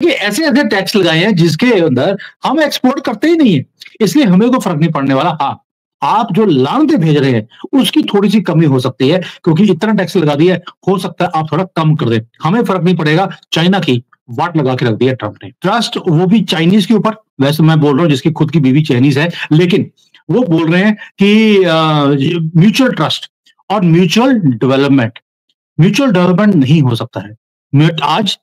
कि ऐसे-ऐसे टैक्स लगाए हैं जिसके अंदर हम एक्सपोर्ट करते ही नहीं है, इसलिए हमें कोई फ़र्क नहीं पड़ने वाला। हाँ, आप जो लानतें भेज रहे हैं, उसकी थोड़ी-सी कमी हो सकती है क्योंकि इतना टैक्स लगा दिया है, हो सकता है आप थोड़ा कम कर दें। हमें फ़र्क नहीं पड़ेगा, चाइना की वाट लगा के रख दी है ट्रम्प ने। ट्रस्ट वो भी चाइनीज़ के ऊपर, वैसे मैं बोल रहा हूँ जिसकी खुद की बीवी चाइनीज़ है, लेकिन वो बोल रहे हैं कि म्यूचुअल ट्रस्ट और म्यूचुअल डेवलपमेंट नहीं हो सकता है। आज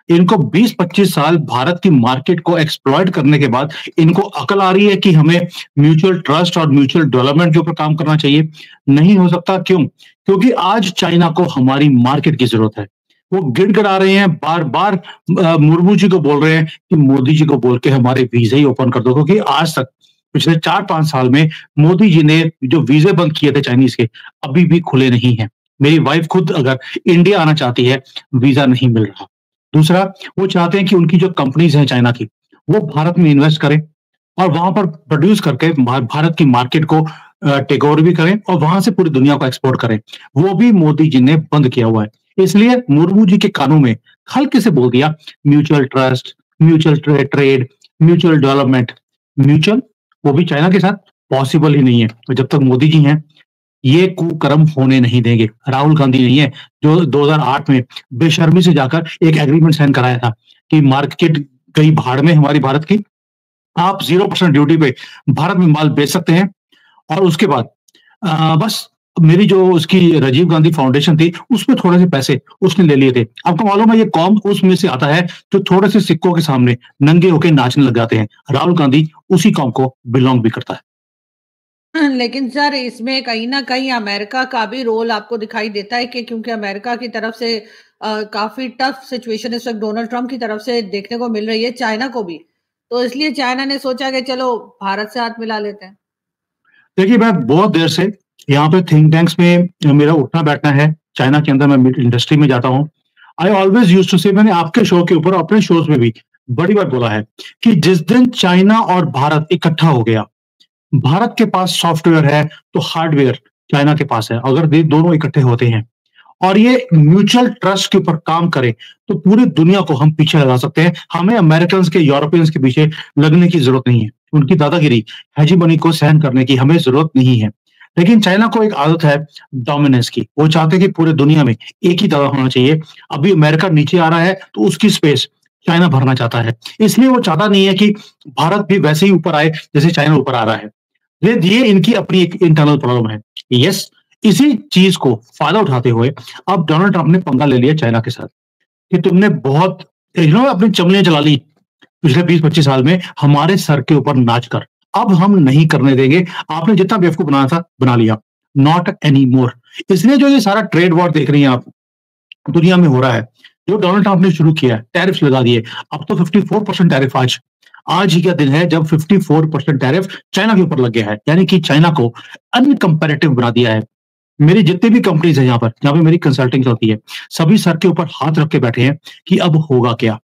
इनको 20-25 साल भारत की मार्केट को एक्सप्लॉइट करने के बाद इनको अकल आ रही है कि हमें म्यूचुअल ट्रस्ट और म्यूचुअल डेवलपमेंट के ऊपर काम करना चाहिए। नहीं हो सकता क्यों? क्योंकि आज चाइना को हमारी मार्केट की ज़रूरत है। वो गिड़गिड़ा रहे हैं, बार-बार मुर्मू जी को बोल रहे हैं कि मोदी जी को बोल के हमारे वीज़े ही ओपन कर दो क्योंकि आज तक पिछले 4-5 साल में मोदी जी ने जो वीज़े बंद किए थे चाइनीज़ के, अभी भी खुले नहीं हैं। मेरी वाइफ़ खुद अगर इंडिया आना चाहती है, वीज़ा नहीं मिल रहा। दूसरा, वो चाहते हैं कि उनकी जो कंपनीज़ हैं चाइना की, वो भारत में इन्वेस्ट करें और वहाँ पर प्रोड्यूस करके भारत की मार्केट को टेक ओवर भी करें और वहाँ से पूरी दुनिया को एक्सपोर्ट करें। वो भी मोदी जी ने बंद किया हुआ है। इसलिए मुर्मू जी के कानों में हल्के से बोल दिया mutual trust, mutual trade, mutual development. Mutual वो भी चाइना के साथ पॉसिबल ही नहीं है। तो जब तक मोदी जी हैं, ये कुकर्म होने नहीं देंगे। राहुल गांधी नहीं है, जो 2008 में बेशर्मी से जाकर एक एग्रीमेंट साइन कराया था कि मार्केट गई भाड़ में हमारी भारत की, आप 0% ड्यूटी पे भारत में माल बेच सकते हैं और उसके बाद बस मेरी जो उसकी राजीव गांधी फाउंडेशन थी, उसमें थोड़े से पैसे उसने ले लिए थे। आपको मालूम है ये कौम उसमें से आता है जो थोड़े से सिक्कों के सामने नंगे होके नाचने लग जाते हैं। राहुल गांधी उसी कौम को बिलॉन्ग भी करता है। लेकिन सर इसमें कहीं न कहीं अमेरिका का भी रोल आपको दिखाई देता है कि क्योंकि अमेरिका की तरफ से काफ़ी टफ सिचुएशन इस वक़्त डोनाल्ड ट्रम्प की तरफ से देखने को मिल रही है चाइना को भी। तो इसलिए चाइना ने सोचा कि चलो भारत से हाथ मिला लेते हैं। देखिए, मैं बहुत देर से यहाँ पे थिंक टैंक्स में मेरा उठना-बैठना है। चाइना के अंदर मैं मिड इंडस्ट्री में जाता हूँ। आई ऑलवेज़ यूज्ड टू से मैंने आपके शो के ऊपर अपने शोज़ में भी बड़ी बार बोला है कि जिस दिन चाइना और भारत इकट्ठा हो गया, भारत के पास सॉफ्टवेयर है, तो हार्डवेयर चाइना के पास है। अगर ये दोनों इकट्ठे होते हैं और ये म्यूचुअल ट्रस्ट के ऊपर काम करें, तो पूरी दुनिया को हम पीछे लगा सकते हैं। हमें अमेरिकन्स के, यूरोपियंस के पीछे लगने की ज़रूरत नहीं है। उनकी दादागिरी, हेजेमनी को सहन करने की हमें ज़रूरत नहीं है। लेकिन चाइना को एक आदत है डोमिनेंस की। वो चाहते हैं कि पूरे दुनिया में एक ही तरह होना चाहिए। अभी अमेरिका नीचे आ रहा है, तो उसकी स्पेस चाइना भरना चाहता है। इसलिए वो चाहता नहीं है कि भारत भी वैसे ही ऊपर आए, जैसे चाइना ऊपर आ रहा है। ये इनकी अपनी एक इंटरनल प्रॉब्लम है। यस, इसी चीज़ को फ़ायदा उठाते हुए अब डोनाल्ड ट्रम्प ने पंगा ले लिया चाइना के साथ कि तुमने बहुत अपनी चमड़ियाँ चला ली पिछले 20-25 साल में हमारे सर के ऊपर नाच कर। अब हम नहीं करने देंगे। आपने जितना बेवकूफ़ बनाना था, बना लिया। Not any more. इसलिए जो ये सारा ट्रेड वॉर देख रही हैं आप, दुनिया में हो रहा है, जो डोनाल्ड ट्रम्प ने शुरू किया है, टैरिफ्स लगा दिए। अब तो 54% टैरिफ आज आज ही का दिन है जब 54% टैरिफ चाइना के ऊपर लग गया है। यानी कि चाइना को अनकम्पैरेटिव बना दिया है। मेरी जितनी भी कंपनीज़ हैं यहाँ पर, जहाँ पे मेरी कंसल्टिंग चलती है, सभी सर के ऊपर हाथ रख के बैठे हैं कि अब होगा क्या?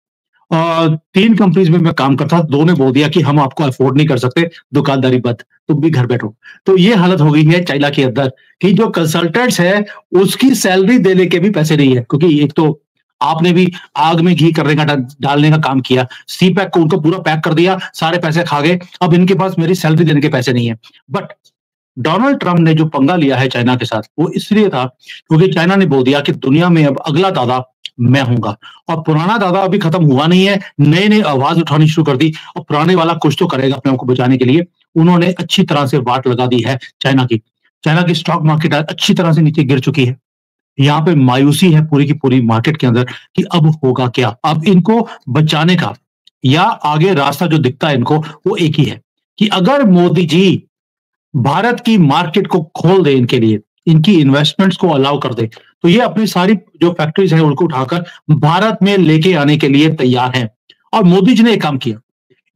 3 कंपनीज़ में मैं काम करता था, 2 ने बोल दिया कि हम आपको अफ़ोर्ड नहीं कर सकते, दुकानदारी बंद, तुम भी घर बैठो। तो ये हालत हो गई है चाइना के अंदर कि जो कंसल्टेंट्स हैं, उसकी सैलरी देने के भी पैसे नहीं है। क्योंकि एक तो आपने भी आग में घी करने का डालने का काम किया, सी पैक को उनको पूरा पैक कर दिया, सारे पैसे खा गए, अब इनके पास मेरी सैलरी देने के पैसे नहीं है। बट डोनाल्ड ट्रम्प ने जो पंगा लिया है चाइना के साथ, वो इसलिए था क्योंकि चाइना ने बोल दिया कि दुनिया में अब अगला दादा मैं हूँगा और पुराना दादा अभी खत्म हुआ नहीं है, नए-नए आवाज़ उठानी शुरू कर दी और पुराने वाला कुछ तो करेगा अपने आप को बचाने के लिए। उन्होंने अच्छी तरह से वाट लगा दी है चाइना की। चाइना की स्टॉक मार्केट आज अच्छी तरह से नीचे गिर चुकी है। यहाँ पे मायूसी है पूरी की पूरी मार्केट के अंदर कि अब होगा क्या? अब इनको बचाने का या आगे रास्ता जो दिखता है इनको, वो एक ही है कि अगर मोदी जी भारत की मार्केट को खोल दे इनके लिए, इनकी इन्वेस्टमेंट्स को अलाउ कर दे, तो ये अपनी सारी जो फैक्ट्रीज़ हैं उनको उठाकर भारत में लेके आने के लिए तैयार हैं। और मोदी जी ने एक काम किया,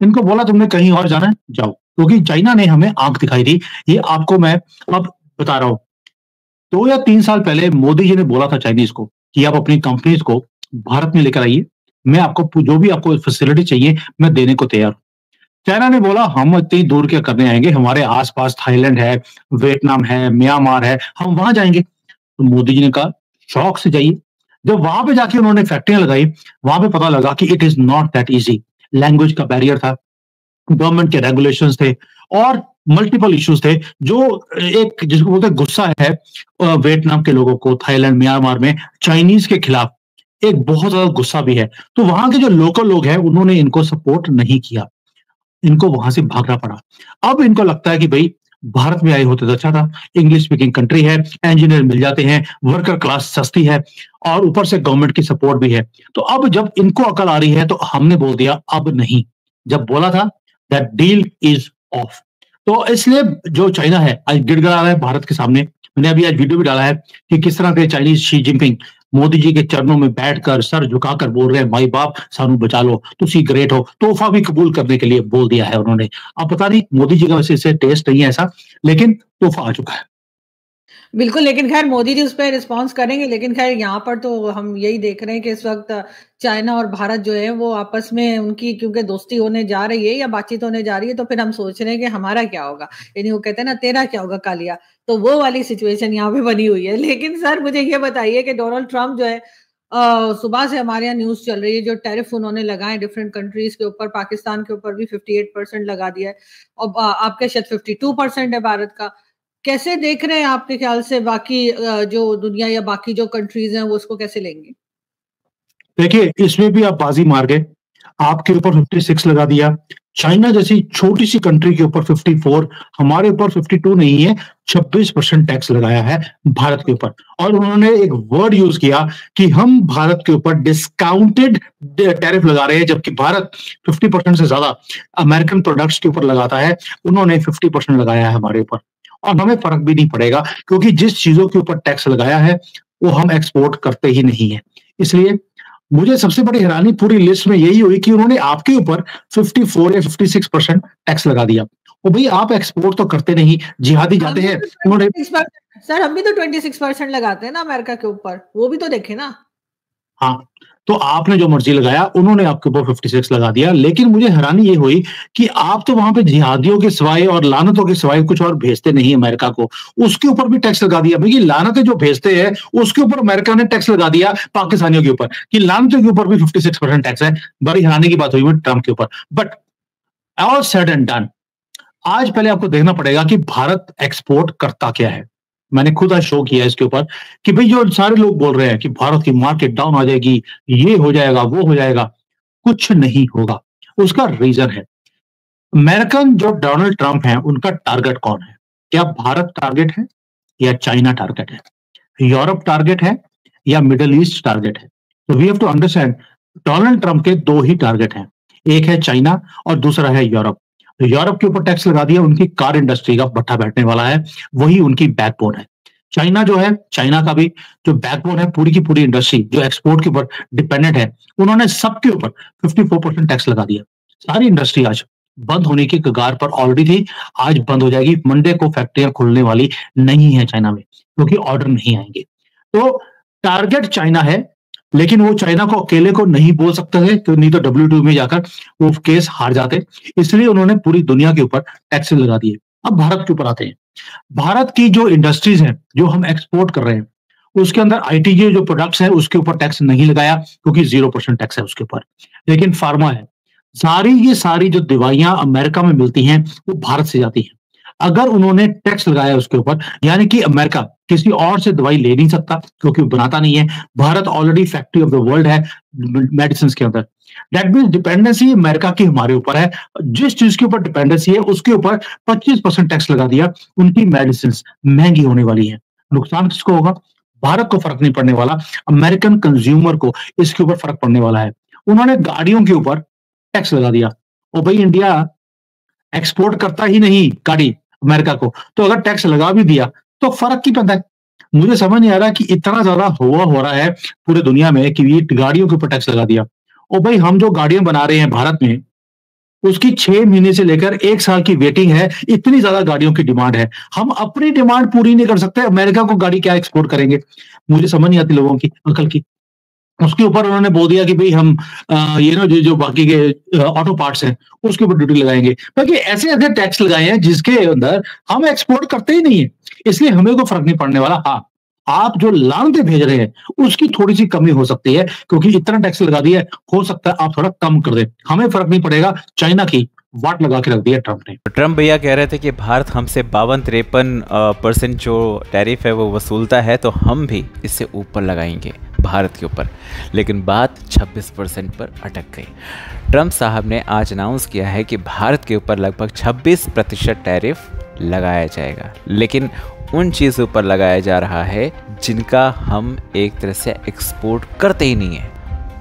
इनको बोला तुमने कहीं और जाना है, जाओ। क्योंकि चाइना ने हमें आँख दिखाई थी, ये आपको मैं अब बता रहा हूँ। 2 या 3 साल पहले मोदी जी ने बोला था चाइनीज़ को कि आप अपनी कंपनीज़ को भारत में लेकर आइए, मैं आपको जो भी आपको फैसिलिटी चाहिए, मैं देने को तैयार हूँ। चाइना ने बोला हम इतनी दूर क्या करने आएँगे, हमारे आस-पास थाईलैंड है, वियतनाम है, म्यांमार है, हम वहाँ जाएँगे। तो मोदी जी ने कहा शौक से जाइए, जब वहां पे जाके उन्होंने फैक्ट्रियां लगाई, वहां पे पता लगा कि it is not that easy. Language का बैरियर था, गवर्नमेंट के रेगुलेशंस थे और मल्टीपल इश्यूज थे, जो एक जिसको बोलते हैं गुस्सा है वियतनाम के लोगों को, थाईलैंड, म्यांमार में चाइनीज के खिलाफ एक बहुत ज्यादा गुस्सा भी है। तो वहां के जो लोकल लोग हैं उन्होंने इनको सपोर्ट नहीं किया, इनको वहां से भागना पड़ा। अब इनको लगता है कि भाई भारत में आए होते तो अच्छा था, इंग्लिश स्पीकिंग कंट्री है, इंजीनियर मिल जाते हैं, वर्कर क्लास सस्ती है और ऊपर से गवर्नमेंट की सपोर्ट भी है। तो अब जब इनको अकल आ रही है तो हमने बोल दिया अब नहीं, जब बोला था दैट डील इज ऑफ। तो इसलिए जो चाइना है आज गिड़गिड़ा रहा है भारत के सामने। मैंने अभी आज वीडियो भी डाला है कि किस तरह के Chinese Xi Jinping Modi ji के चरणों में बैठकर सर झुकाकर बोल रहे हैं, माई बाप सानू बचा लो, तुसी ग्रेट हो। तोहफा भी कबूल करने के लिए बोल दिया है उन्होंने। अब पता नहीं मोदी जी का वैसे इससे टेस्ट नहीं है ऐसा, लेकिन तोहफा आ चुका है। बिल्कुल, लेकिन ख़ैर मोदी जी उस पे रिस्पॉन्स करेंगे, लेकिन ख़ैर यहाँ पर तो हम यही देख रहे हैं कि इस वक़्त चाइना और भारत जो है वो आपस में उनकी क्योंकि दोस्ती होने जा रही है या बातचीत होने जा रही है, तो फिर हम सोच रहे हैं कि हमारा क्या होगा? यानी वो कहते हैं ना तेरा क्या होगा कालिया? तो वो वाली सिचुएशन यहाँ पे बनी हुई है। लेकिन सर मुझे ये बताइए कि डोनाल्ड ट्रम्प जो है सुबह से हमारे यहाँ न्यूज़ चल रही है, जो टैरिफ उन्होंने लगाए डिफरेंट कंट्रीज़ के ऊपर, पाकिस्तान के ऊपर भी 58% लगा दिया है और आपके शायद 52% है भारत का। कैसे देख रहे हैं आपके ख्याल से बाकी जो दुनिया या बाकी जो कंट्रीज़ हैं वो उसको कैसे लेंगी? देखिए, इसमें भी आप बाजी मार गए। आपके ऊपर 56 लगा दिया, चाइना जैसी छोटी-सी कंट्री के ऊपर 54, हमारे ऊपर 52 नहीं है, 26% टैक्स लगाया है भारत के ऊपर। और उन्होंने एक वर्ड यूज़ किया कि हम भारत के ऊपर डिस्काउंटेड टैरिफ लगा रहे हैं, जबकि भारत 50% से ज़्यादा अमेरिकन प्रोडक्ट्स के ऊपर लगाता है, उन्होंने 50% लगाया है हमारे ऊपर। और हमें फ़र्क भी नहीं पड़ेगा क्योंकि जिस चीज़ों के ऊपर टैक्स लगाया है, वो हम एक्सपोर्ट करते ही नहीं हैं। इसलिए मुझे सबसे बड़ी हैरानी पूरी लिस्ट में यही हुई कि उन्होंने आपके ऊपर 54 या 56% टैक्स लगा दिया। ओ भई आप एक्सपोर्ट तो करते नहीं, जिहादी हम जाते भी हैं, तो उन्होंने 26% सर हम भी तो 26% लगाते हैं ना अमेरिका के ऊपर, वो भी तो देखें ना। हाँ, तो आपने जो मर्ज़ी लगाया, उन्होंने आपके ऊपर 56 लगा दिया। लेकिन मुझे हैरानी ये हुई कि आप तो वहाँ पे जिहादियों के सिवाय और लानतों के सिवाय कुछ और भेजते नहीं अमेरिका को, उसके ऊपर भी टैक्स लगा दिया। भई ये लानतें जो भेजते हैं, उसके ऊपर अमेरिका ने टैक्स लगा दिया पाकिस्तानियों के ऊपर, कि लानतों के ऊपर भी 56% टैक्स है। बड़ी हैरानी की बात हुई वो ट्रम्प के ऊपर। But all said and done, आज पहले आपको देखना पड़ेगा कि भारत एक्सपोर्ट करता क्या है। मैंने खुद आज शो किया है इसके ऊपर कि भई जो सारे लोग बोल रहे हैं कि भारत की मार्केट डाउन आ जाएगी, ये हो जाएगा, वो हो जाएगा, कुछ नहीं होगा। उसका रीज़न है, अमेरिकन जो डोनाल्ड ट्रम्प हैं, उनका टारगेट कौन है? क्या भारत टारगेट है या चाइना टारगेट है? यूरोप टारगेट है या मिडल ईस्ट टारगेट है? तो we have to understand Donald Trump के 2 ही टारगेट हैं। एक है चाइना और दूसरा है यूरोप। तो यूरोप के ऊपर टैक्स लगा दिया, उनकी कार इंडस्ट्री का भट्ठा बैठने वाला है, वही उनकी बैकबोन है। चाइना जो है, चाइना का भी जो बैकबोन है, पूरी की पूरी इंडस्ट्री जो एक्सपोर्ट के ऊपर डिपेंडेंट है, उन्होंने सबके ऊपर 54% टैक्स लगा दिया। सारी इंडस्ट्री आज बंद होने की कगार पर ऑलरेडी थी, आज बंद हो जाएगी। मंडे को फैक्ट्रियाँ खुलने वाली नहीं है चाइना में, क्योंकि ऑर्डर नहीं आएँगे। तो टारगेट चाइना है, लेकिन वो चाइना को अकेले को नहीं बोल सकते थे, तो नहीं तो डब्ल्यूटीओ में जाकर वो केस हार जाते। इसलिए उन्होंने पूरी दुनिया के ऊपर टैक्सेस लगा दिए। अब भारत के ऊपर आते हैं। भारत की जो इंडस्ट्रीज़ हैं, जो हम एक्सपोर्ट कर रहे हैं, उसके अंदर आईटी के जो प्रोडक्ट्स हैं, उसके ऊपर टैक्स नहीं लगाया क्योंकि 0% टैक्स है उसके ऊपर। लेकिन फार्मा है, ये सारी जो दवाइयाँ अमेरिका में मिलती हैं, वो भारत से जाती हैं। अगर उन्होंने टैक्स लगाया उसके ऊपर, यानी कि अमेरिका किसी और से दवाई ले नहीं सकता क्योंकि वो बनाता नहीं है। Bharat already factory of the world है मेडिसिन्स के अंदर। दैट मीन्स डिपेंडेंसी अमेरिका की हमारे ऊपर है। जिस चीज़ के ऊपर डिपेंडेंसी है, उसके ऊपर 25% टैक्स लगा दिया। उनकी मेडिसिन्स महँगी होने वाली हैं। नुकसान किसको होगा? भारत को फ़र्क नहीं पड़ने वाला, अमेरिकन कंज्यूमर को इसके ऊपर फ़र्क पड़ने वाला है। उन्होंने गाड़ियों के ऊपर टैक्स लगा दिया। और भई इंडिया एक्सपोर्ट करता ही नहीं गाड़ी अमेरिका को, तो अगर टैक्स लगा भी दिया, तो फ़र्क की पैंदा है? मुझे समझ नहीं आ रहा कि इतना ज़्यादा हुआ हो रहा है पूरी दुनिया में कि ये गाड़ियों के ऊपर टैक्स लगा दिया। और भई हम जो गाड़ियाँ बना रहे हैं भारत में, उसकी 6 महीने से लेकर 1 साल की वेटिंग है, इतनी ज़्यादा गाड़ियों की डिमांड है। हम अपनी डिमांड पूरी नहीं कर सकते, अमेरिका को गाड़ी क्या एक्सपोर्ट करेंगे? मुझे समझ नहीं आती लोगों की अकल की। उसके ऊपर उन्होंने बोल दिया कि भई हम ये ना जो जो बाकी के ऑटो पार्ट्स हैं, उसके ऊपर ड्यूटी लगाएँगे। ताकि ऐसे-ऐसे टैक्स लगाए हैं जिसके अंदर हम एक्सपोर्ट करते ही नहीं है। इसलिए हमें कोई फ़र्क नहीं पड़ने वाला। हाँ, आप जो लानतें भेज रहे हैं उसकी थोड़ी सी कमी हो सकती है, क्योंकि इतना टैक्स लगा दिया है, हो सकता है आप थोड़ा कम कर दें। हमें फर्क नहीं पड़ेगा, चाइना की वाट लगा के रख दिया ट्रंप ने। ट्रंप भैया कह रहे थे कि भारत हमसे 52-53% जो टैरिफ है वो वसूलता है, तो हम भी इससे ऊपर लगाएंगे भारत के ऊपर, लेकिन बात 26% पर अटक गई। ट्रंप साहब ने आज अनाउंस किया है कि भारत के ऊपर लगभग 26% टैरिफ लगाया जाएगा, लेकिन उन चीज़ों पर लगाया जा रहा है जिनका हम एक तरह से एक्सपोर्ट करते ही नहीं है।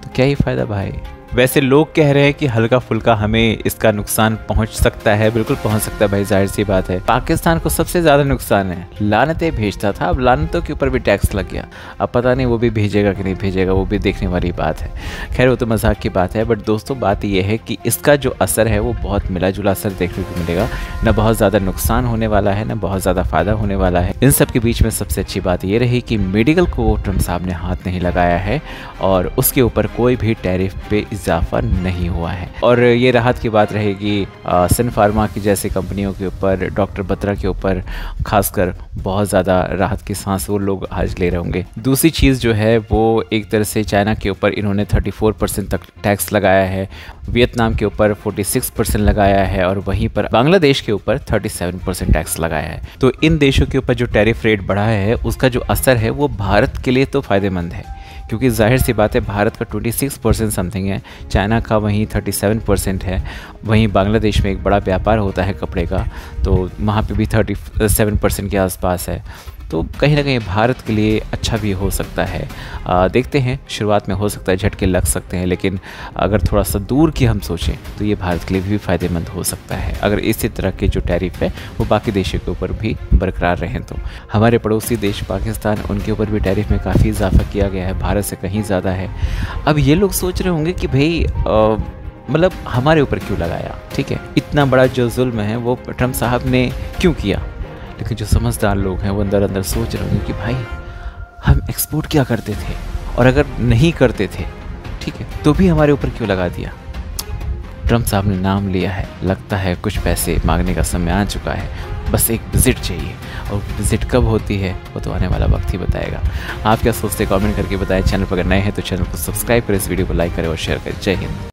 तो क्या ही फ़ायदा भाई। वैसे लोग कह रहे हैं कि हल्का फुल्का हमें इसका नुकसान पहुंच सकता है। बिल्कुल पहुंच सकता है भाई, जाहिर सी बात है। पाकिस्तान को सबसे ज़्यादा नुकसान है, लानतें भेजता था, अब लानतों के ऊपर भी टैक्स लग गया। अब पता नहीं वो भी भेजेगा कि नहीं भेजेगा, वो भी देखने वाली बात है। खैर वो तो मजाक की बात है, बट दोस्तों बात यह है कि इसका जो असर है वो बहुत मिला जुला असर देखने को मिलेगा। न बहुत ज़्यादा नुकसान होने वाला है, न बहुत ज़्यादा फ़ायदा होने वाला है। इन सब के बीच में सबसे अच्छी बात ये रही कि मेडिकल को ट्रंप साहब ने हाथ नहीं लगाया है और उसके ऊपर कोई भी टैरिफ पे इजाफा नहीं हुआ है। और ये राहत की बात रहेगी सन फार्मा की जैसी कंपनियों के ऊपर, डॉक्टर बत्रा के ऊपर खासकर बहुत ज़्यादा राहत की सांस वो लोग आज ले रहे होंगे। दूसरी चीज़ जो है वो एक तरह से चाइना के ऊपर इन्होंने 34% तक टैक्स लगाया है, वियतनाम के ऊपर 46% लगाया है और वहीं पर बांग्लादेश के ऊपर 37% टैक्स लगाया है। तो इन देशों के ऊपर जो टैरिफ रेट बढ़ा है उसका जो असर है वो भारत के लिए तो फ़ायदेमंद है, क्योंकि जाहिर सी बात है भारत का 26% समथिंग है, चाइना का वहीं 37% है, वहीं बांग्लादेश में एक बड़ा व्यापार होता है कपड़े का, तो वहाँ पे भी 37% के आसपास है। तो कहीं ना कहीं भारत के लिए अच्छा भी हो सकता है। देखते हैं, शुरुआत में हो सकता है झटके लग सकते हैं, लेकिन अगर थोड़ा सा दूर की हम सोचें तो ये भारत के लिए भी फ़ायदेमंद हो सकता है अगर इसी तरह के जो टैरिफ है वो बाकी देशों के ऊपर भी बरकरार रहें। तो हमारे पड़ोसी देश पाकिस्तान, उनके ऊपर भी टैरिफ में काफ़ी इजाफा किया गया है, भारत से कहीं ज़्यादा है। अब ये लोग सोच रहे होंगे कि भाई मतलब हमारे ऊपर क्यों लगाया, ठीक है, इतना बड़ा जो जुल्म है वो ट्रंप साहब ने क्यों किया। लेकिन जो समझदार लोग हैं वो अंदर अंदर सोच रहे होंगे कि भाई हम एक्सपोर्ट क्या करते थे, और अगर नहीं करते थे ठीक है तो भी हमारे ऊपर क्यों लगा दिया। ट्रंप साहब ने नाम लिया है, लगता है कुछ पैसे मांगने का समय आ चुका है, बस एक विजिट चाहिए, और विजिट कब होती है वो तो आने वाला वक्त ही बताएगा। आप क्या सोचते हैं कमेंट करके बताएं। चैनल पर अगर नए हैं तो चैनल को सब्सक्राइब करें, इस वीडियो को लाइक करें और शेयर करें। जय हिंद।